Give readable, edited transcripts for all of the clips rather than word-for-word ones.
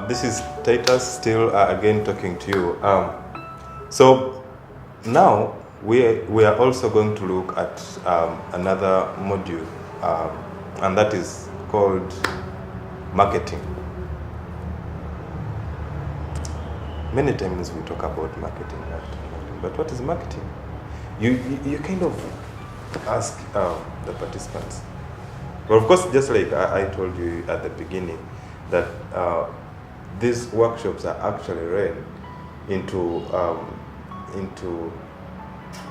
This is Titus still again talking to you. So now we are also going to look at another module, and that is called marketing. Many times we talk about marketing, but what is marketing? You kind of ask the participants. Well, of course, just like I told you at the beginning, that these workshops are actually read into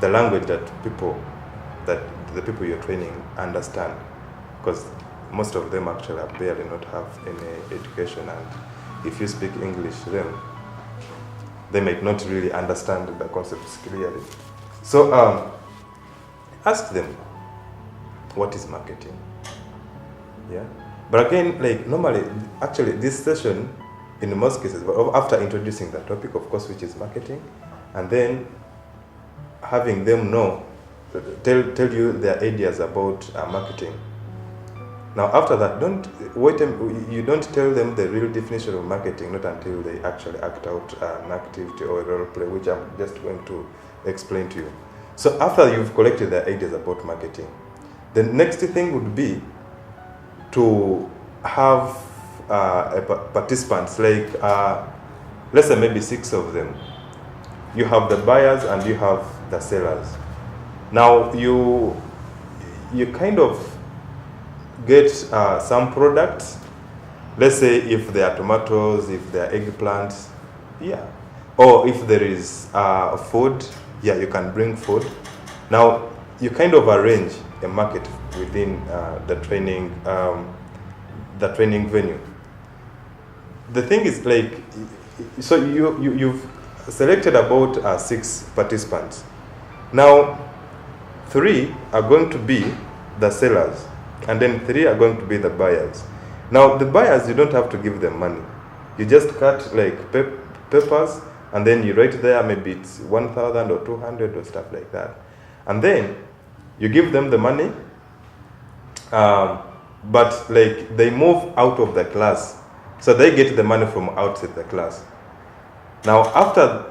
the language that the people you're training understand, because most of them actually barely not have any education, and if you speak English to them, they might not really understand the concepts clearly. So ask them, what is marketing? Yeah. But again, like normally, actually this session, in most cases, after introducing the topic, of course, which is marketing, and then having them tell you their ideas about marketing. Now after that, you don't tell them the real definition of marketing, not until they actually act out an activity or a role play, which I'm just going to explain to you. So after you've collected their ideas about marketing, the next thing would be to have participants, like let's say maybe 6 of them. You have the buyers and you have the sellers. Now you kind of get some products. Let's say if there are tomatoes, if there are eggplants, yeah. Or if there is food, yeah, you can bring food. Now you kind of arrange a market within the training venue. The thing is, like, so you've selected about 6 participants. Now 3 are going to be the sellers, and then 3 are going to be the buyers. Now the buyers, you don't have to give them money. You just cut like papers, and then you write there, maybe it's 1,000 or 200 or stuff like that, and then you give them the money. But like they move out of the class, so they get the money from outside the class. Now after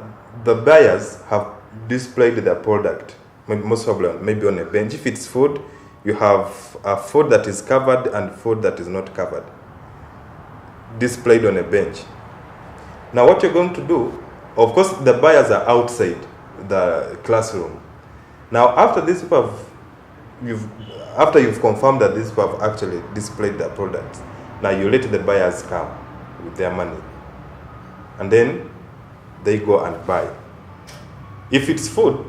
the buyers have displayed their product, most probably maybe on a bench. If it's food, you have food that is covered and food that is not covered, displayed on a bench. Now what you're going to do, of course the buyers are outside the classroom. Now after this after you've confirmed that these people have actually displayed their products, now you let the buyers come with their money, and then they go and buy. If it's food,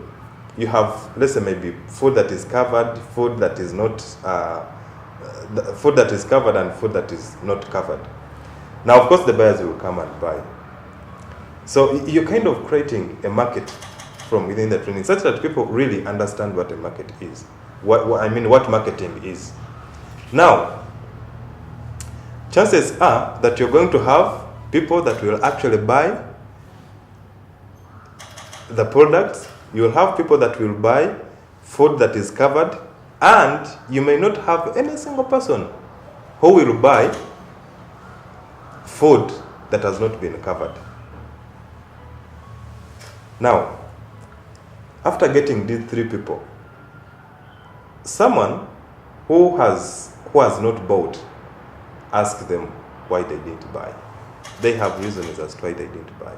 you have, let's say, maybe food that is covered, food that is not, food that is covered and food that is not covered. Now, of course, the buyers will come and buy. So you're kind of creating a market from within the training, such that people really understand what a market is. What marketing is. Now, chances are that you're going to have people that will actually buy the products. You'll have people that will buy food that is covered, and you may not have any single person who will buy food that has not been covered. Now, after getting these 3 people, someone who has not bought, ask them why they didn't buy. They have reasons as to why they didn't buy.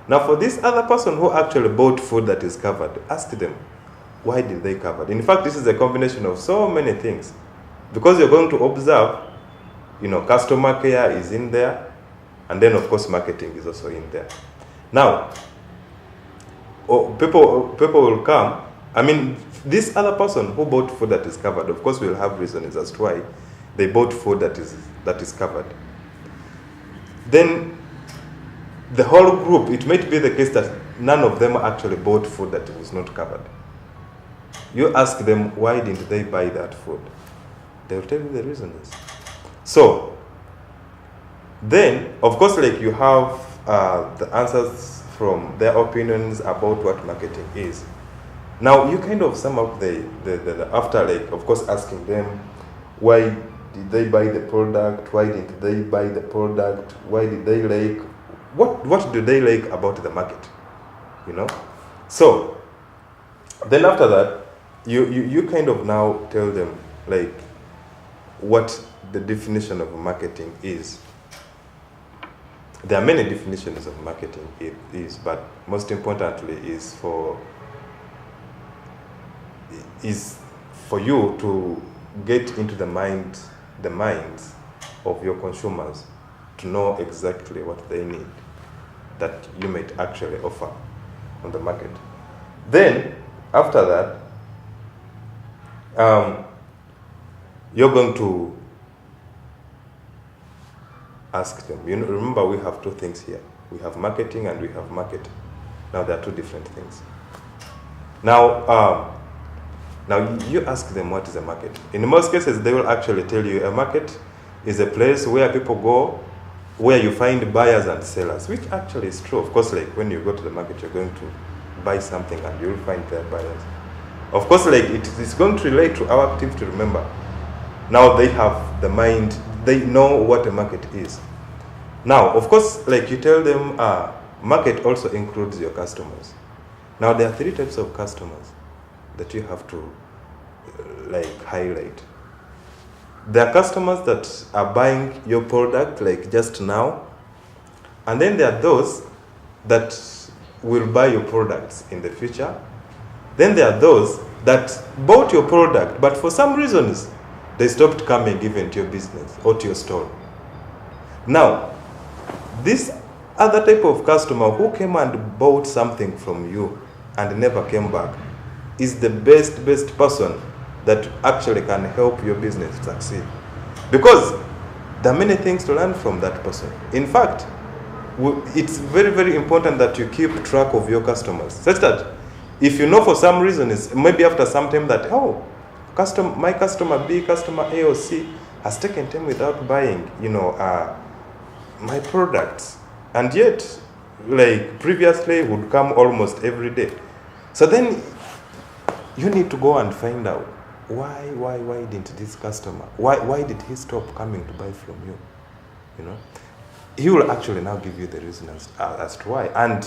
Now for this other person who actually bought food that is covered, ask them, why did they cover it? In fact, this is a combination of so many things, because you're going to observe, customer care is in there, and then of course marketing is also in there. Now, people will come. I mean, this other person who bought food that is covered, of course, will have reasons as to why they bought food that is covered. Then the whole group, it might be the case that none of them actually bought food that was not covered. You ask them, why didn't they buy that food? They will tell you the reasons. So then, of course, like, you have the answers from their opinions about what marketing is. Now you kind of sum up the after, like, of course, asking them why did they buy the product? Why didn't they buy the product? Why did they like? What do they like about the market? You know? So then after that, you kind of now tell them like what the definition of marketing is. There are many definitions of marketing it is, but most importantly is for you to get into the minds of your consumers to know exactly what they need that you might actually offer on the market. Then after that, you're going to ask them. You know, remember, we have two things here. We have marketing and we have market. Now there are two different things. Now you ask them what is a market. In most cases, they will actually tell you a market is a place where people go, where you find buyers and sellers, which actually is true. Of course, like when you go to the market, you're going to buy something and you'll find their buyers. Of course, like it is going to relate to our activity. Remember, now they have the mind, they know what a market is. Now, of course, like you tell them, market also includes your customers. Now, there are three types of customers that you have to like highlight. There are customers that are buying your product like just now, and then there are those that will buy your products in the future. Then there are those that bought your product, but for some reasons, they stopped coming even to your business or to your store. Now, this other type of customer who came and bought something from you and never came back is the best person that actually can help your business succeed. Because there are many things to learn from that person. In fact, it's very, very important that you keep track of your customers, such that if you know for some reason, it's maybe after some time that, my customer B, customer A or C has taken time without buying, my products, and yet, like previously, would come almost every day. So then, you need to go and find out why didn't this customer, why did he stop coming to buy from you? You know, he will actually now give you the reason as to why, and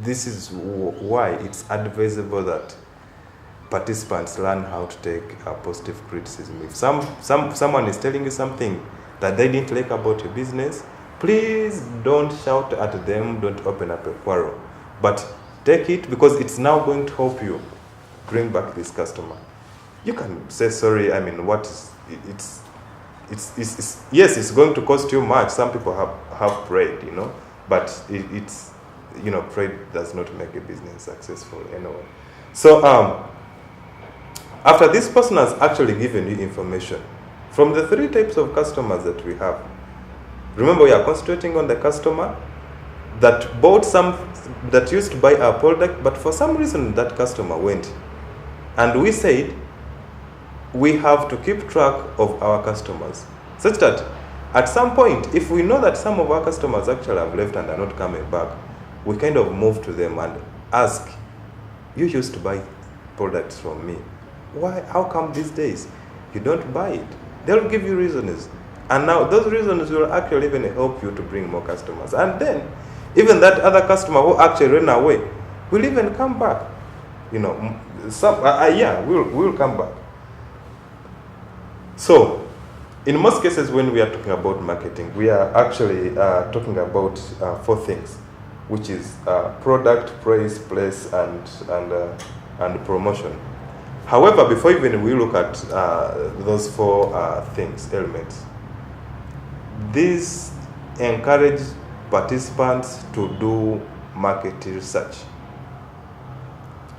this is why it's advisable that participants learn how to take positive criticism. If someone is telling you something that they didn't like about your business, please don't shout at them, don't open up a quarrel, but take it, because it's now going to help you bring back this customer. You can say sorry. I mean, yes, it's going to cost you much. Some people have pride, but pride does not make a business successful anyway. So after this person has actually given you information from the three types of customers that we have, remember, we are concentrating on the customer that that used to buy our product, but for some reason that customer went. And we said we have to keep track of our customers, such that at some point, if we know that some of our customers actually have left and are not coming back, we kind of move to them and ask, you used to buy products from me. Why? How come these days you don't buy it? They'll give you reasons. And now those reasons will actually even help you to bring more customers. And then even that other customer who actually ran away will even come back. We'll come back. So in most cases, when we are talking about marketing, we are actually talking about four things, which is product, price, place, and promotion. However, before even we look at those four elements, these encourage participants to do market research.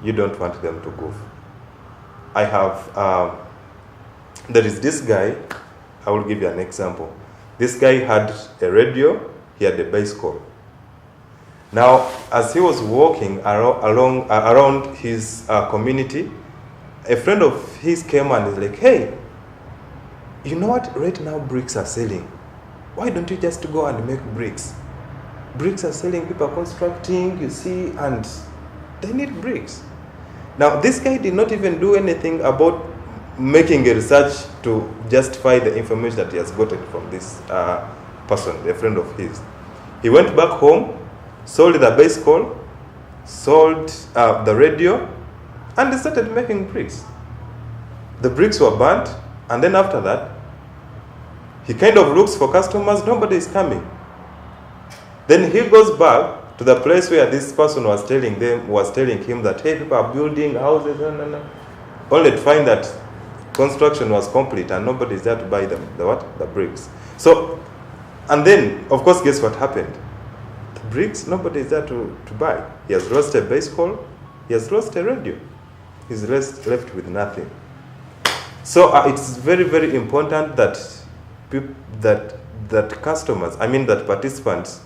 You don't want them to goof. I have, there is this guy, I will give you an example. This guy had a radio, he had a bicycle. Now, as he was walking around his community, a friend of his came and is like, hey, you know what? Right now, bricks are selling. Why don't you just go and make bricks? Bricks are selling, people are constructing, you see, and they need bricks. Now, this guy did not even do anything about making a research to justify the information that he has gotten from this person, a friend of his. He went back home, sold the base coal, sold the radio, and he started making bricks. The bricks were burnt, and then after that, he kind of looks for customers, nobody is coming. Then he goes back to the place where this person was telling him that, hey, people are building houses, only to find that construction was complete and nobody is there to buy the bricks. So, and then, of course, guess what happened? The bricks, nobody is there to buy. He has lost a base coal, he has lost a radio. He's left with nothing. So it's very, very important that customers, that participants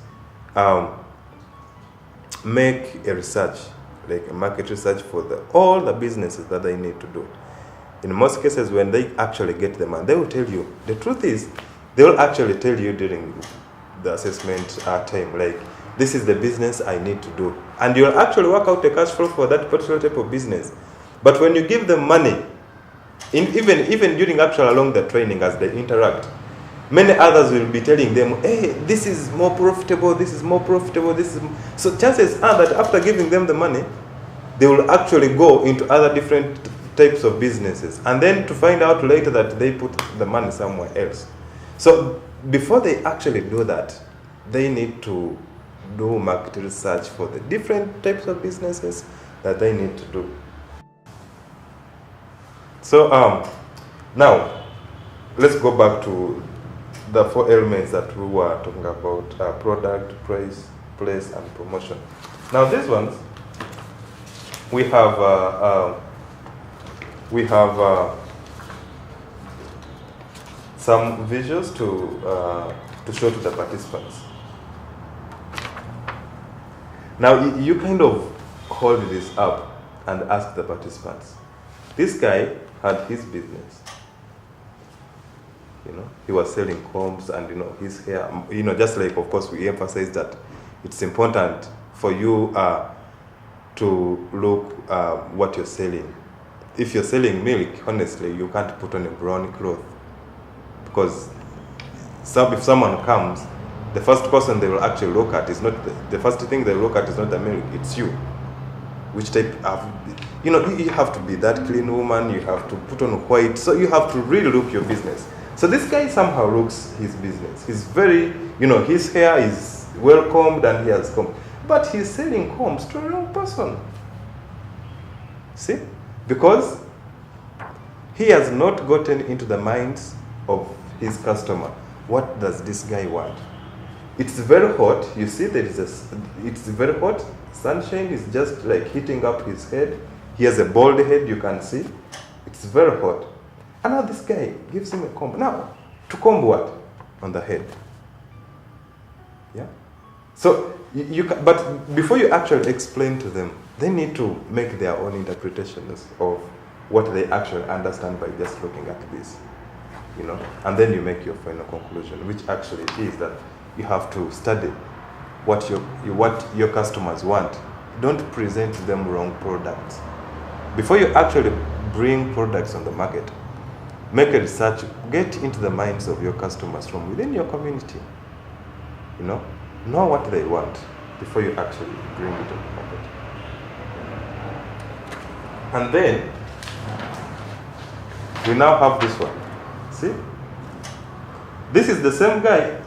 make a research, like a market research for all the businesses that they need to do. In most cases, when they actually get the money, they will tell you. The truth is, they will actually tell you during the assessment time, like, this is the business I need to do. And you'll actually work out a cash flow for that particular type of business. But when you give them money, even during actually along the training as they interact, many others will be telling them, hey, this is more profitable, this is more profitable, So chances are that after giving them the money, they will actually go into other different types of businesses, and then to find out later that they put the money somewhere else. So before they actually do that, they need to do market research for the different types of businesses that they need to do. So now let's go back to the 4 elements that we were talking about: product, price, place, and promotion. Now these ones, we have some visuals to show to the participants. Now you kind of hold this up and ask the participants. This guy had his business. He was selling combs and his hair. Just like, of course, we emphasize that it's important for you to look what you're selling. If you're selling milk, honestly, you can't put on a brown cloth, because if someone comes, the first person they will actually look at is not the first thing they look at is not the milk, it's you. Which type of, you have to be that clean woman, you have to put on white, so you have to really look your business. So this guy somehow looks his business. He's very, his hair is well combed and he has combed, but he's selling combs to a wrong person. See? Because he has not gotten into the minds of his customer. What does this guy want? It's very hot. You see, it's very hot. Sunshine is just like hitting up his head. He has a bald head, you can see. It's very hot. And now this guy gives him a comb. Now, to comb what? On the head. Yeah? So, but before you actually explain to them, they need to make their own interpretations of what they actually understand by just looking at this. And then you make your final conclusion, which actually is that you have to study what your customers want. Don't present them wrong products. Before you actually bring products on the market, make a research, get into the minds of your customers from within your community. Know what they want before you actually bring it on the market. And then we now have this one. See? This is the same guy.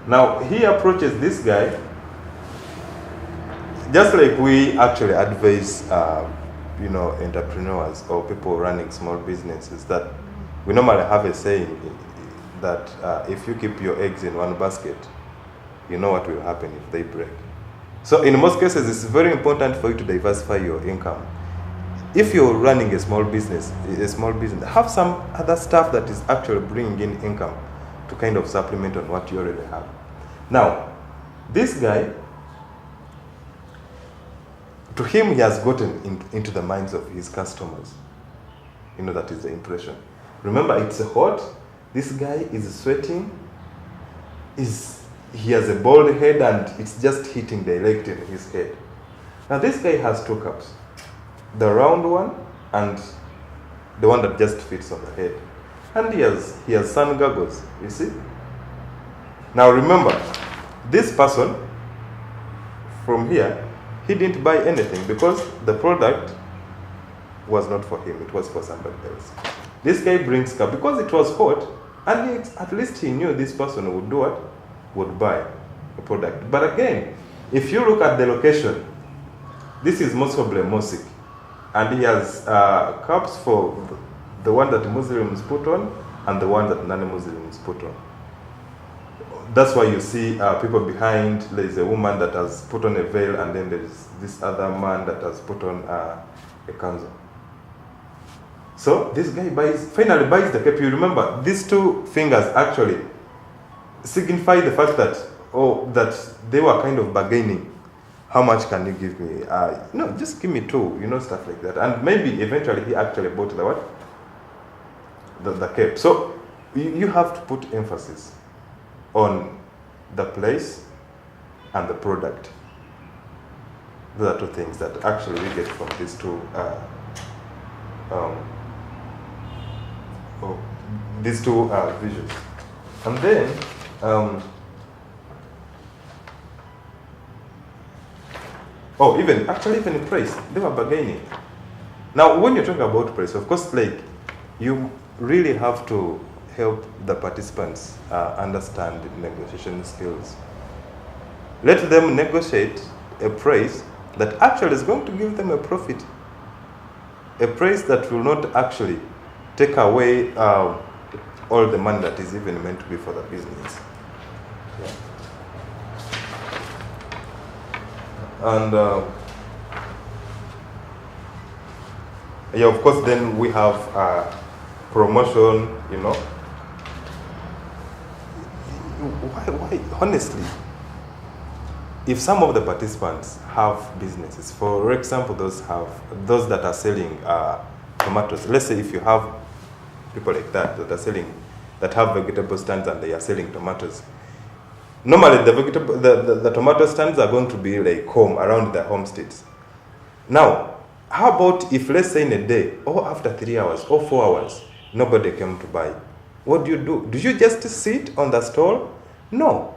Now he approaches this guy just like we actually advise entrepreneurs or people running small businesses, that we normally have a saying that if you keep your eggs in one basket, you know what will happen if they break. So in most cases, it's very important for you to diversify your income. If you're running a small business, have some other stuff that is actually bringing in income to kind of supplement on what you already have. Now, this guy, to him, he has gotten into the minds of his customers. That is the impression. Remember, it's hot. This guy is sweating. He has a bald head and it's just hitting directly in his head. Now, this guy has 2 cups. The round one and the one that just fits on the head. And he has sun goggles, you see? Now remember, this person from here, he didn't buy anything because the product was not for him, it was for somebody else. This guy brings car because it was hot, and at least he knew this person would do what? Would buy a product. But again, if you look at the location, this is most probably mosque, and he has cups for the one that Muslims put on and the one that non-Muslims put on. That's why you see people behind. There is a woman that has put on a veil, and then there is this other man that has put on a kanzu. So this guy finally buys the cape. You remember, these two fingers actually signify the fact that, that they were kind of bargaining. How much can you give me? No, just give me two, stuff like that. And maybe eventually he actually bought the what? The cape. So you have to put emphasis on the place and the product. Those are two things that actually we get from these two visuals. And then even price, they were bargaining. Now when you're talking about price, of course, like, you really have to help the participants understand negotiation skills. Let them negotiate a price that actually is going to give them a profit. A price that will not actually take away all the money that is even meant to be for the business. Yeah. And of course, then we have promotion, Why, honestly, if some of the participants have businesses, for example, those that are selling tomatoes, let's say if you have people like that have vegetable stands and they are selling tomatoes. Normally, the tomato stands are going to be like home, around their homesteads. Now, how about if, let's say, in a day, or after 3 hours, or 4 hours, nobody came to buy? What do? Do you just sit on the stall? No.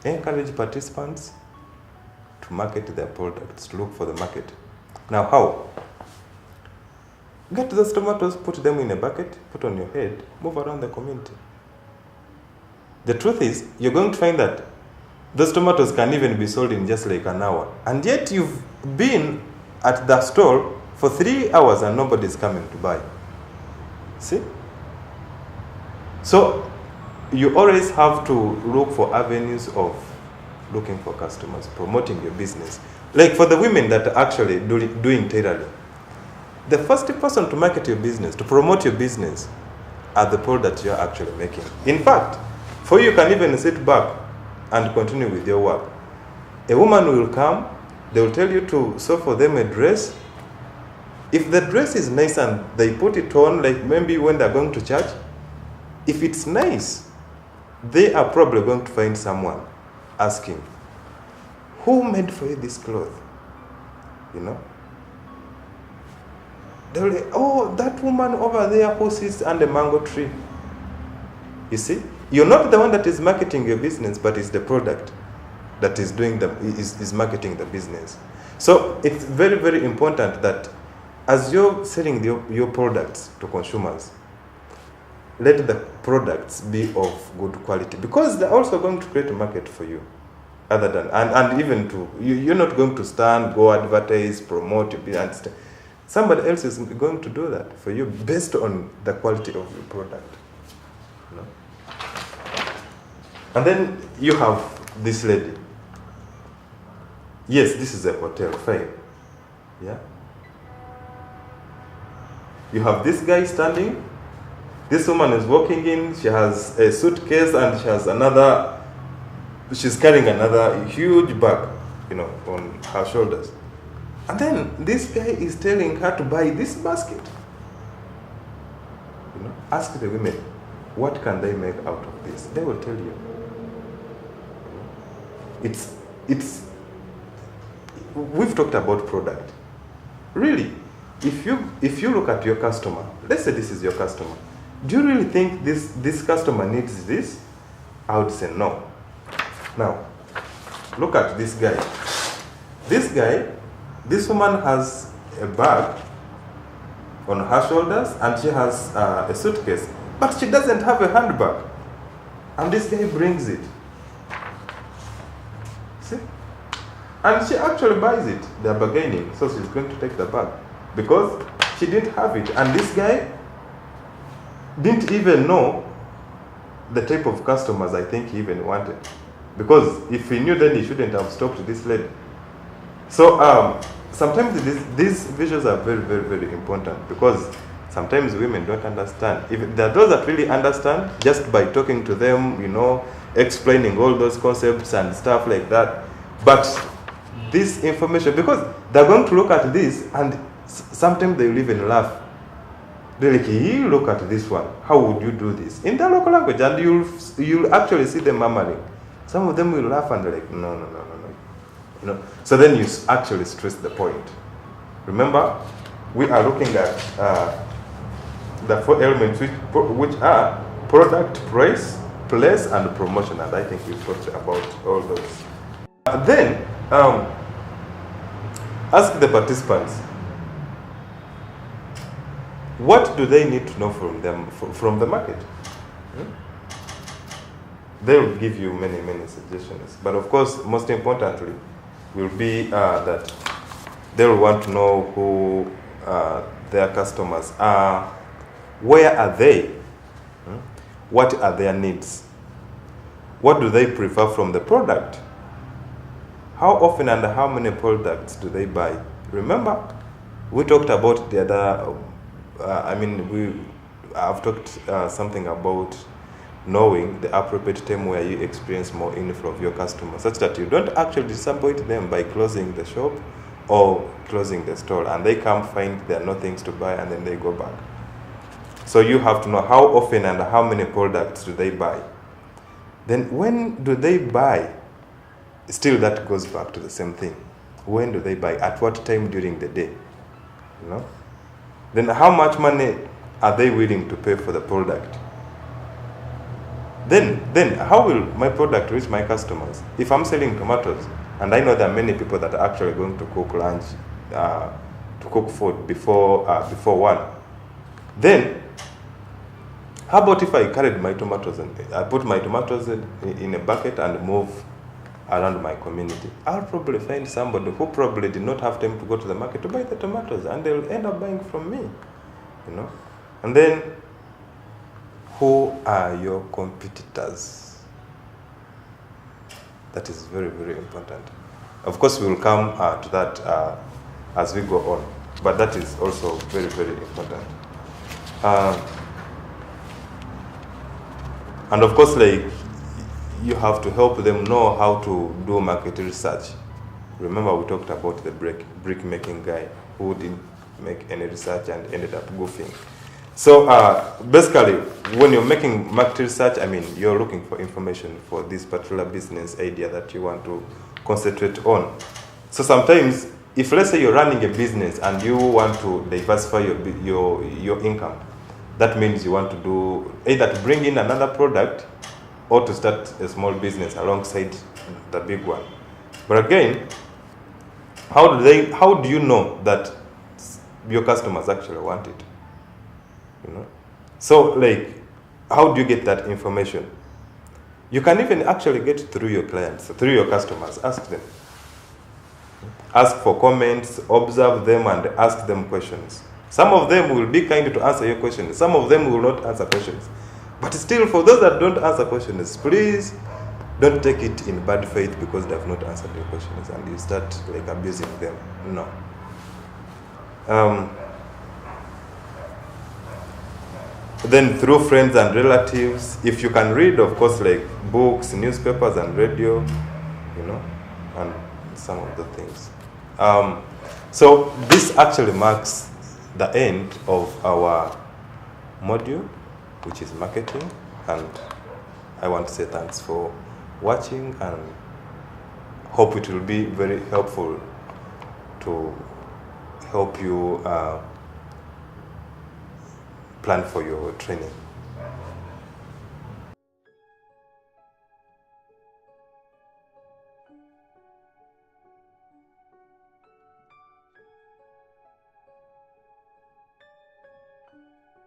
Encourage participants to market their products, to look for the market. Now, how? Get those tomatoes, put them in a bucket, put on your head, move around the community. The truth is, you're going to find that those tomatoes can even be sold in just like an hour. And yet you've been at the stall for 3 hours and nobody's coming to buy. See? So you always have to look for avenues of looking for customers, promoting your business. Like for the women that are actually doing tailoring, the first person to market your business, to promote your business, are the people that you're actually making. In fact, for you can even sit back and continue with your work. A woman will come, they will tell you to sew for them a dress. If the dress is nice and they put it on, like maybe when they're going to church, if it's nice, they are probably going to find someone asking, who made for you this cloth? They'll say, oh, that woman over there who sits under a mango tree. You see, you're not the one that is marketing your business, but it's the product that is is marketing the business. So it's very, very important that as you're selling your products to consumers, let the products be of good quality, because they're also going to create a market for you. Other than and even you're not going to stand, go advertise, promote your business. Somebody else is going to do that for you based on the quality of your product. And then you have this lady. Yes, this is a hotel, fine. Yeah. You have this guy standing. This woman is walking in. She has a suitcase and she's carrying another huge bag, on her shoulders. And then this guy is telling her to buy this basket. Ask the women, what can they make out of this? They will tell you. We've talked about product. Really, if you look at your customer, let's say this is your customer, do you really think this customer needs this? I would say no. Now, look at this guy. This woman has a bag on her shoulders and she has a suitcase, but she doesn't have a handbag. And this guy brings it. See? And she actually buys it. They're bargaining, so she's going to take the bag because she didn't have it. And this guy didn't even know the type of customers I think he even wanted. Because if he knew, then he shouldn't have stopped this lady. So sometimes these visuals are very, very, very important because sometimes women don't understand. If there are those that really understand just by talking to them, you know, explaining all those concepts and stuff like that. But this information, because they're going to look at this and sometimes they will even laugh. They're like, you look at this one, how would you do this? In their local language, and you'll actually see them murmuring. Some of them will laugh and they're like, no. You know? So then you actually stress the point. Remember, we are looking at the 4 elements which are product, price, place, and promotion. And I think we've talked about all those. Then, ask the participants, what do they need to know from the market? They will give you many, many suggestions. But of course, most importantly, will be that they will want to know who their customers are, where are they, what are their needs, what do they prefer from the product, how often and how many products do they buy. Remember, we talked about the other, I've talked something about knowing the appropriate time where you experience more inflow of your customers, such that you don't actually disappoint them by closing the shop or closing the store and they come find there are no things to buy and then they go back. So you have to know how often and how many products do they buy. Then when do they buy? Still that goes back to the same thing. When do they buy? At what time during the day? You know? Then how much money are they willing to pay for the product? Then how will my product reach my customers? If I'm selling tomatoes, and I know there are many people that are actually going to cook lunch, to cook food before 1, then how about if I carried my tomatoes and I put my tomatoes in a bucket and move around my community? I'll probably find somebody who probably did not have time to go to the market to buy the tomatoes, and they'll end up buying from me, you know. And then, who are your competitors? That is very, very important. Of course, we will come to that as we go on, but that is also very, very important. And of course, like, you have to help them know how to do market research. Remember, we talked about the brick making guy who didn't make any research and ended up goofing. So basically, when you're making market research, you're looking for information for this particular business idea that you want to concentrate on. So sometimes, if let's say you're running a business and you want to diversify your income, that means you want to do either to bring in another product or to start a small business alongside the big one. But again, how do you know that your customers actually want it? You know? So, like, how do you get that information? You can even actually get through your clients, through your customers. Ask them. Ask for comments, observe them, and ask them questions. Some of them will be kind to answer your questions. Some of them will not answer questions. But still, for those that don't answer questions, please don't take it in bad faith because they have not answered your questions and you start like abusing them. No. Then through friends and relatives, if you can read, of course, like books, newspapers, and radio, you know, and some of the things. So this actually marks the end of our module, which is marketing, and I want to say thanks for watching and hope it will be very helpful to help you plan for your training?